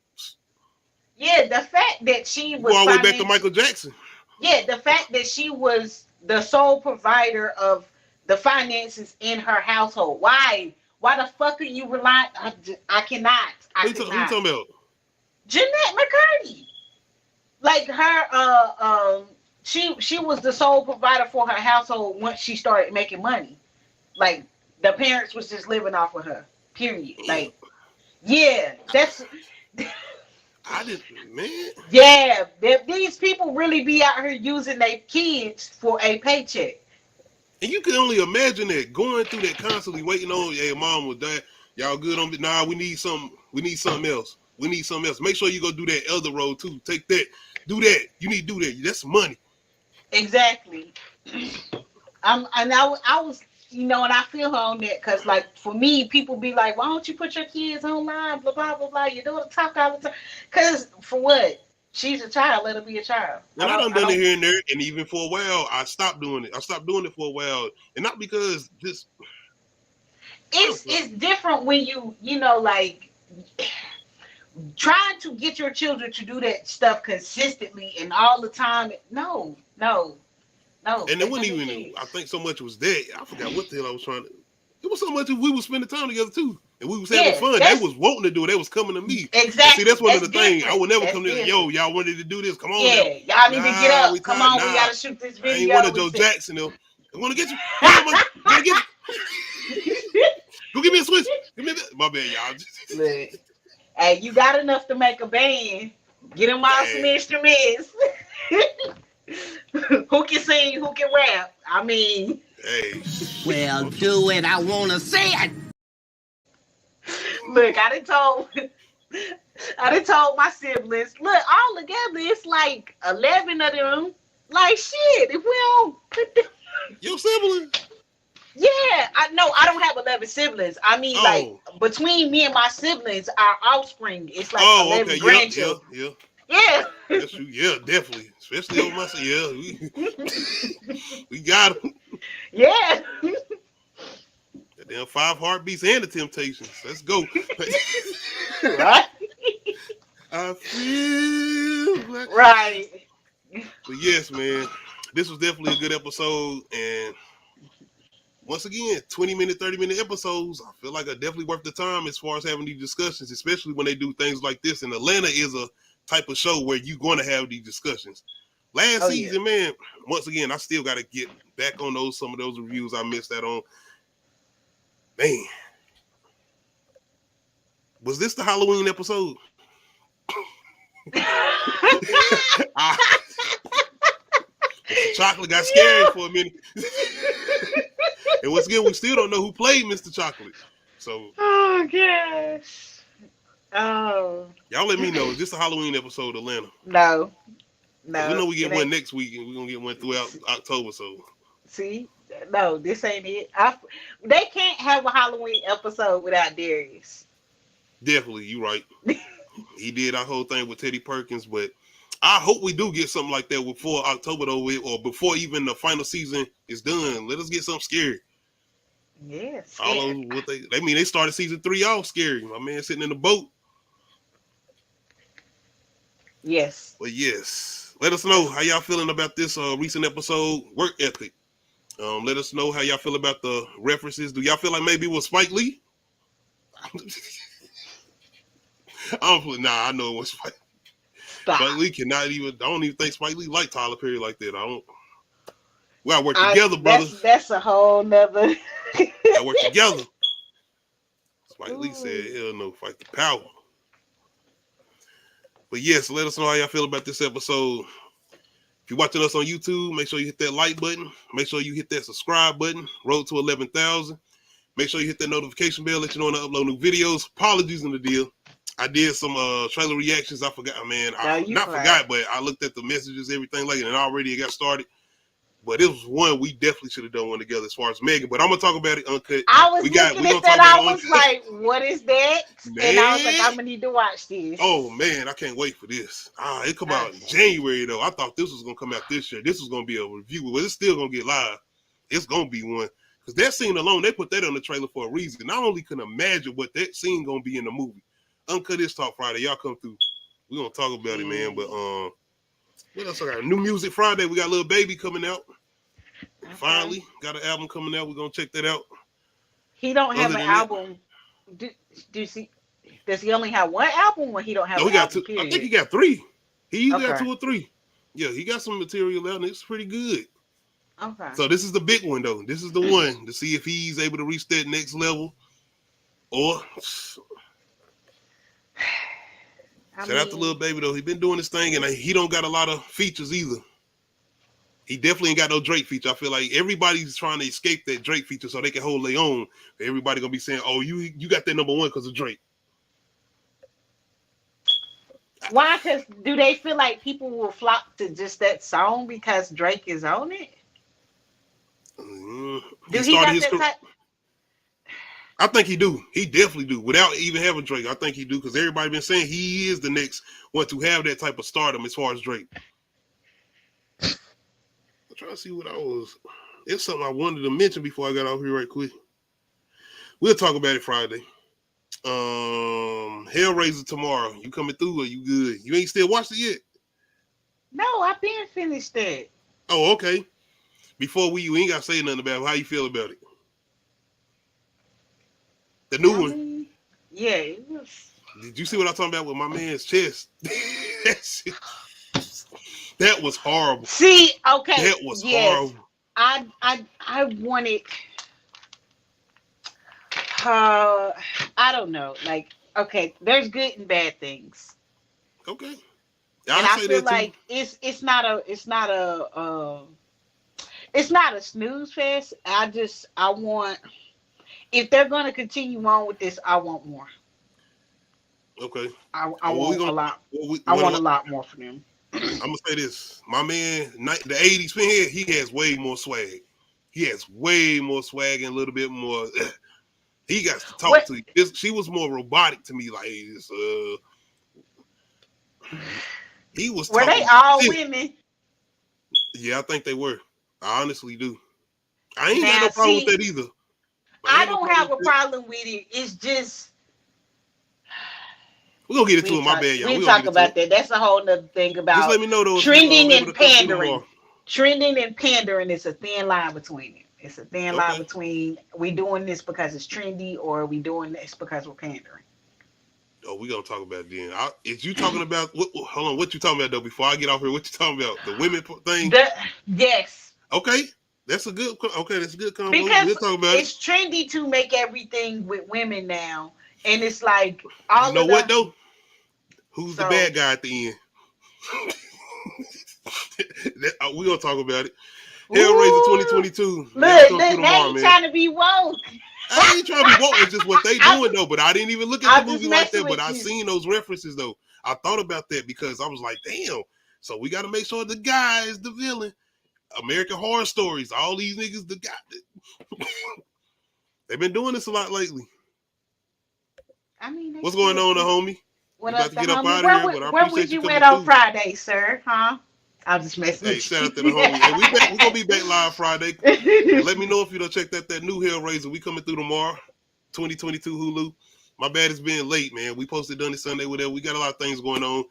Speaker 4: yeah, the fact that she was
Speaker 6: all the way back to Michael Jackson.
Speaker 4: Yeah, the fact that she was the sole provider of the finances in her household. Why the fuck are you relying? I cannot.
Speaker 6: Who you talking about?
Speaker 4: Jeanette McCurdy. Like her, she was the sole provider for her household once she started making money. Like the parents was just living off of her. Period. Like, yeah, that's.
Speaker 6: I just, man.
Speaker 4: Yeah, these people really be out here using their kids for a paycheck.
Speaker 6: And you can only imagine that going through that constantly waiting on, hey, mom or dad, y'all good on me? Nah, we need something else. We need something else. Make sure you go do that elder road too. Take that. Do that. You need to do that. That's money.
Speaker 4: Exactly. I was, and I feel her on that because, like, for me, people be like, "Why don't you put your kids online?" Blah blah blah blah. You do it talk all the time. Because for what? She's a child. Let her be a child.
Speaker 6: And I done it here and there, and even for a while, I stopped doing it. I stopped doing it for a while, and not because this.
Speaker 4: It's different when you like trying to get your children to do that stuff consistently and all the time. No.
Speaker 6: And it wasn't even. I think so much was that. I forgot what the hell I was trying to. It was so much we were spending time together too, and we was having fun. They was wanting to do it. They was coming to me.
Speaker 4: Exactly.
Speaker 6: See, that's one of the things. I would never come to. Yo, y'all wanted to do this. Come on.
Speaker 4: Yeah, y'all need to get up. Come on, we gotta shoot this video.
Speaker 6: I ain't one of Joe Jackson though. I want to get you. Gotta get you. Go give me a switch. Give me that. My bad, y'all.
Speaker 4: Look, hey, you got enough to make a band. Get them all some instruments. Who can sing? Who can rap? I mean.
Speaker 6: Hey.
Speaker 7: Well, do it. I want to see it.
Speaker 4: Look, I done told my siblings. Look, all together, it's like 11 of them. Like, shit, if we don't put the...
Speaker 6: Your siblings?
Speaker 4: Yeah, I don't have 11 siblings. I mean, like, between me and my siblings, our offspring, it's like 11 grandchildren. Yeah.
Speaker 6: That's true. Yeah, definitely. Especially over my son. Yeah, we got them.
Speaker 4: Yeah.
Speaker 6: Damn 5 Heartbeats and the Temptations. Let's go.
Speaker 4: Right.
Speaker 6: I feel like...
Speaker 4: Right.
Speaker 6: But yes, man, this was definitely a good episode, and once again, 20-minute, 30-minute episodes, I feel like are definitely worth the time as far as having these discussions, especially when they do things like this. And Atlanta is a type of show where you're going to have these discussions. Last season, man, once again, I still got to get back on some of those reviews I missed out on. Man, was this the Halloween episode? Chocolate got scary for a minute. And once again, we still don't know who played Mr. Chocolate. So,
Speaker 4: oh gosh. Oh.
Speaker 6: Y'all let me know. Is this a Halloween episode, Atlanta?
Speaker 4: No.
Speaker 6: We know we get one next week, and we're gonna get one throughout October. So,
Speaker 4: see, no, this ain't it. They can't have a Halloween episode without Darius.
Speaker 6: Definitely, you right. He did our whole thing with Teddy Perkins, but I hope we do get something like that before October, though, or before even the final season is done. Let us get something scary.
Speaker 4: Yes.
Speaker 6: All of what they started season 3 off scary. My man sitting in the boat.
Speaker 4: Yes.
Speaker 6: But yes, let us know how y'all feeling about this recent episode, Work Ethic. Let us know how y'all feel about the references. Do y'all feel like maybe it was Spike Lee? I know it was Spike. Spike Lee cannot even. I don't even think Spike Lee liked Tyler Perry like that. We gotta work together, brother.
Speaker 4: That's a whole nother.
Speaker 6: Gotta work together. Spike Lee said, "Hell no, fight the power." But yes, let us know how y'all feel about this episode. If you're watching us on YouTube, make sure you hit that like button. Make sure you hit that subscribe button. Road to 11,000. Make sure you hit that notification bell. Let you know when I upload new videos. Apologies on the deal. I did some trailer reactions. I forgot, man. Forgot, but I looked at the messages, everything like it, and already it got started. But it was one we definitely should have done one together as far as Megan. But I'm gonna talk about it uncut.
Speaker 4: I was looking at that. I was like, "What is that?" Man. And I was like, "I'm gonna need to watch this."
Speaker 6: Oh man, I can't wait for this. It come out in January though. I thought this was gonna come out this year. This was gonna be a review, but it's still gonna get live. It's gonna be one because that scene alone, they put that on the trailer for a reason. I only can imagine what that scene gonna be in the movie. Uncut This Talk Friday, y'all come through. We're gonna talk about it, man. But what else I got? New Music Friday. We got Lil Baby coming out. Okay. Finally got an album coming out. We're gonna check that out.
Speaker 4: He don't have an album. Does he only have one album when he don't have? No,
Speaker 6: he got two. Period? I think he got 3. He either got 2 or 3. Yeah, he got some material out and it's pretty good.
Speaker 4: Okay.
Speaker 6: So this is the big one though. This is the one to see if he's able to reach that next level. Or shout out to Lil Baby though. He been doing this thing and he don't got a lot of features either. He definitely ain't got no Drake feature. I feel like everybody's trying to escape that Drake feature so they can hold their own. Everybody gonna be saying, "Oh, you got that number 1 because of Drake."
Speaker 4: Why? Because do they feel like people will flock to just that song because Drake is on it? Do he got that type?
Speaker 6: I think he do. He definitely do. Without even having Drake, I think he do because everybody been saying he is the next one to have that type of stardom as far as Drake. I'm trying to see what I was. It's something I wanted to mention before I got off here right quick. We'll talk about it Friday. Hellraiser tomorrow. You coming through or you good? You ain't still watched it yet?
Speaker 4: No, I've been finished that.
Speaker 6: Oh, okay. Before you ain't got to say nothing about it. How you feel about it? The new one.
Speaker 4: Yeah, it was.
Speaker 6: Did you see what I'm talking about with my man's chest? That was horrible.
Speaker 4: See, okay.
Speaker 6: That was horrible.
Speaker 4: I wanted. I don't know. Like, okay, there's good and bad things.
Speaker 6: Okay.
Speaker 4: And I feel like it's not a snooze fest. I want, if they're gonna continue on with this, I want more.
Speaker 6: Okay.
Speaker 4: I want a lot. I want a lot more from them.
Speaker 6: I'm gonna say this. My man, the 80s pinhead, he has way more swag. He has way more swag and a little bit more. He got to talk to you. She was more robotic to me. Like, he was.
Speaker 4: Were they all women?
Speaker 6: Yeah, I think they were. I honestly do. I ain't got no problem with that either.
Speaker 4: I don't have a problem with it. It's just.
Speaker 6: We're gonna get into it. My bad, y'all.
Speaker 4: We talk about that. That's a whole nother thing about
Speaker 6: just let me know, though,
Speaker 4: trending and pandering. Trending and pandering is a thin line between it. It's a thin line between we doing this because it's trendy or we doing this because we're pandering.
Speaker 6: Oh, we're gonna talk about it then. Is you talking about hold on, what you talking about though? Before I get off here, what you talking about? The women thing?
Speaker 4: Yes.
Speaker 6: Okay. That's a good combo.
Speaker 4: Because
Speaker 6: we'll talk about
Speaker 4: it's trendy to make everything with women now. And it's like all
Speaker 6: you know what though? Who's the bad guy at the end? We're gonna talk about it. Hellraiser 2022.
Speaker 4: Look, now you trying to be woke.
Speaker 6: I ain't trying to be woke. It's just what they doing though. But I didn't even look at the movie like that. But I seen those references though. I thought about that because I was like, damn. So we got to make sure the guy is the villain. American Horror Stories. All these niggas, the guy. They've been doing this a lot lately.
Speaker 4: I mean,
Speaker 6: what's going on, homie?
Speaker 4: What
Speaker 6: you
Speaker 4: up,
Speaker 6: about to get up out of here, but I
Speaker 4: where would you went on Friday, sir? Huh? I'll just mess with you.
Speaker 6: Hey, shout out to the homie. Hey, we're gonna be back live Friday. Let me know if you don't check that new Hellraiser. We coming through tomorrow. 2022 Hulu. My bad it's being late, man. We posted done this Sunday with that. We got a lot of things going on.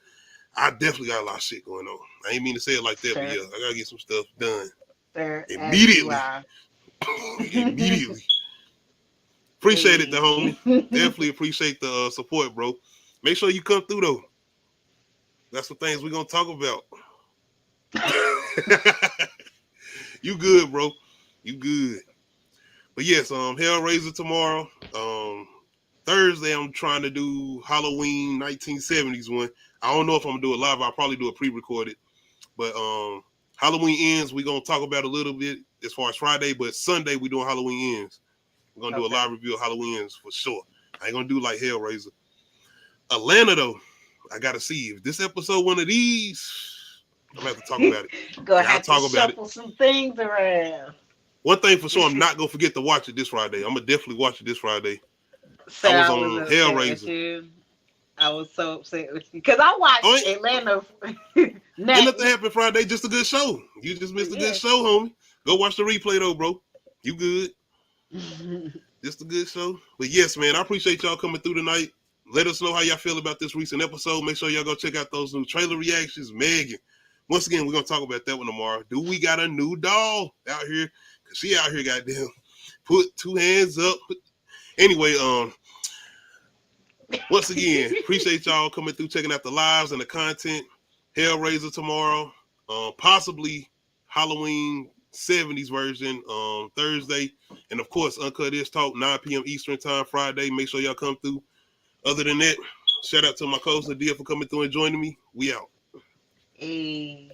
Speaker 6: I definitely got a lot of shit going on. I ain't mean to say it like that, but yeah, I gotta get some stuff done. Immediately. Immediately. Appreciate it, the homie. Definitely appreciate the support, bro. Make sure you come through though. That's some things we're gonna talk about. You good, bro. You good. But yes, Hellraiser tomorrow. Thursday I'm trying to do Halloween 1970s one. I don't know if I'm gonna do it live. I'll probably do it pre-recorded. But Halloween Ends, we're gonna talk about a little bit as far as Friday, but Sunday we doing Halloween Ends. We're gonna do a live review of Halloween Ends for sure. I ain't gonna do like Hellraiser. Atlanta though, I gotta see if this episode one of these. I'm gonna have to talk about it.
Speaker 4: Gonna have to shuffle some things around.
Speaker 6: One thing for sure, I'm not gonna forget to watch it this Friday. I'm gonna definitely watch it this Friday.
Speaker 4: So
Speaker 6: I was on Hellraiser.
Speaker 4: I was so upset with you because I watched Atlanta.
Speaker 6: Ain't nothing happened Friday, just a good show. You just missed a good show, homie. Go watch the replay though, bro. You good? Just a good show. But yes, man, I appreciate y'all coming through tonight. Let us know how y'all feel about this recent episode. Make sure y'all go check out those new trailer reactions. Megan. Once again, we're going to talk about that one tomorrow. Do we got a new doll out here? Because she out here, goddamn, put two hands up. Anyway, once again, appreciate y'all coming through, checking out the lives and the content. Hellraiser tomorrow. Possibly Halloween 70s version Thursday. And, of course, Uncut Ish Talk, 9 p.m. Eastern Time Friday. Make sure y'all come through. Other than that, shout out to my co-host Nadia for coming through and joining me. We out.
Speaker 4: Hey.